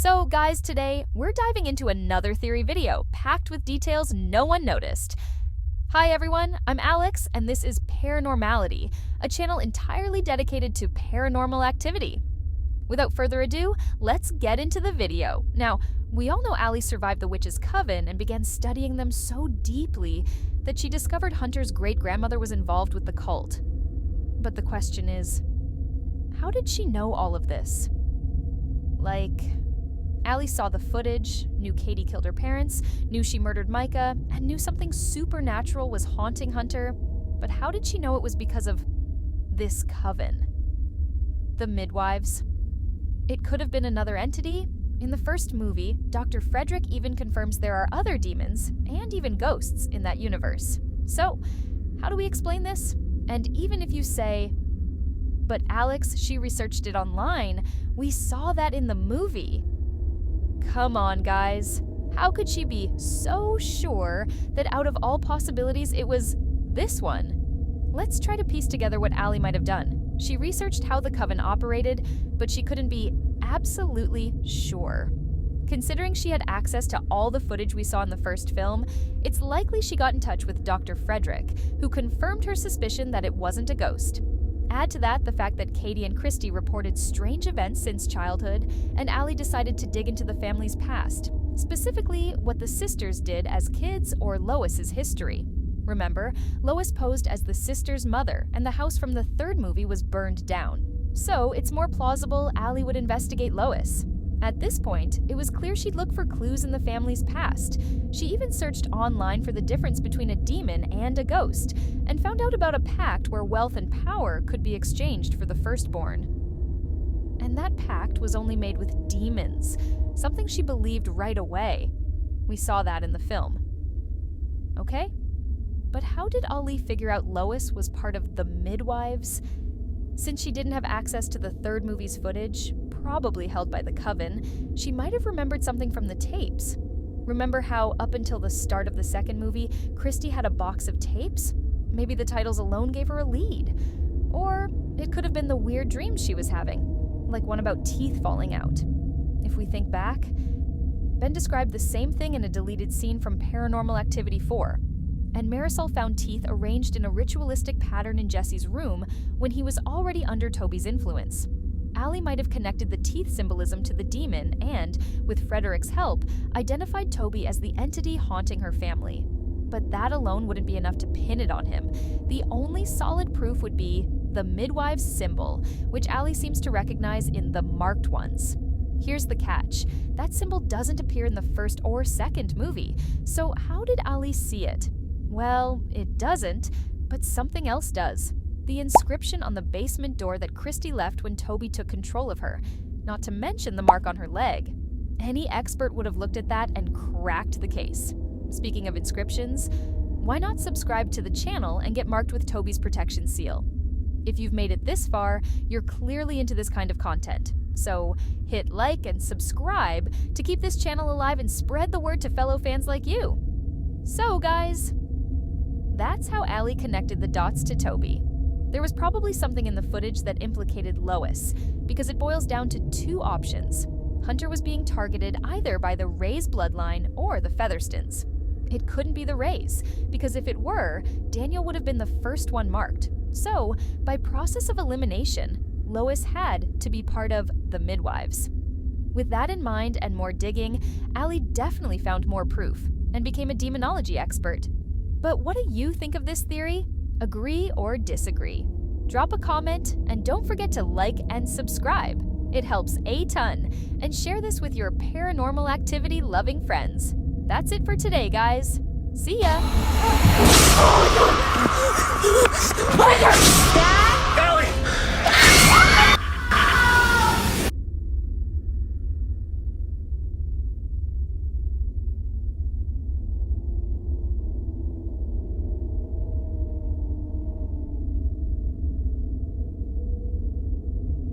So guys, today we're diving into another theory video packed with details no one noticed. Hi everyone, I'm Alex and this is Paranormality, a channel entirely dedicated to paranormal activity. Without further ado, let's get into the video. Now, we all know ALI survived the witches' coven and began studying them so deeply that she discovered Hunter's great-grandmother was involved with the cult. But the question is, how did she know all of this? ALI saw the footage, knew Katie killed her parents, knew she murdered Micah, and knew something supernatural was haunting Hunter, but how did she know it was because of this coven? The midwives. It could have been another entity. In the first movie, Dr. Frederick even confirms there are other demons, and even ghosts, in that universe. So, how do we explain this? And even if you say, but Alex, she researched it online, we saw that in the movie. Come on, guys. How could she be so sure that out of all possibilities it was this one? Let's try to piece together what ALI might have done. She researched how the coven operated, but she couldn't be absolutely sure. Considering she had access to all the footage we saw in the first film, it's likely she got in touch with Dr. Frederick, who confirmed her suspicion that it wasn't a ghost. Add to that the fact that Katie and Christy reported strange events since childhood, and ALI decided to dig into the family's past, specifically what the sisters did as kids or Lois's history. Remember, Lois posed as the sister's mother, and the house from the third movie was burned down. So it's more plausible ALI would investigate Lois. At this point, it was clear she'd look for clues in the family's past. She even searched online for the difference between a demon and a ghost, and found out about a pact where wealth and power could be exchanged for the firstborn. And that pact was only made with demons, something she believed right away. We saw that in the film. Okay? But how did ALI figure out Lois was part of the midwives? Since she didn't have access to the third movie's footage, probably held by the coven, she might have remembered something from the tapes. Remember how, up until the start of the second movie, Christy had a box of tapes? Maybe the titles alone gave her a lead. Or it could have been the weird dreams she was having, like one about teeth falling out. If we think back, Ben described the same thing in a deleted scene from Paranormal Activity 4. And Marisol found teeth arranged in a ritualistic pattern in Jesse's room when he was already under Toby's influence. ALI might have connected the teeth symbolism to the demon and, with Frederick's help, identified Toby as the entity haunting her family. But that alone wouldn't be enough to pin it on him. The only solid proof would be the midwives symbol, which ALI seems to recognize in the marked ones. Here's the catch. That symbol doesn't appear in the first or second movie, so how did ALI see it? Well, it doesn't, but something else does. The inscription on the basement door that Christy left when Toby took control of her, not to mention the mark on her leg. Any expert would have looked at that and cracked the case. Speaking of inscriptions, why not subscribe to the channel and get marked with Toby's protection seal? If you've made it this far, you're clearly into this kind of content. So hit like and subscribe to keep this channel alive and spread the word to fellow fans like you. So guys, that's how ALI connected the dots to Toby. There was probably something in the footage that implicated Lois, because it boils down to two options. Hunter was being targeted either by the Reys bloodline or the Featherstons. It couldn't be the Reys, because if it were, Daniel would have been the first one marked. So, by process of elimination, Lois had to be part of the midwives. With that in mind and more digging, ALI definitely found more proof and became a demonology expert. But what do you think of this theory? Agree or disagree? Drop a comment and don't forget to like and subscribe. It helps a ton. And share this with your paranormal activity loving friends. That's it for today, guys. See ya!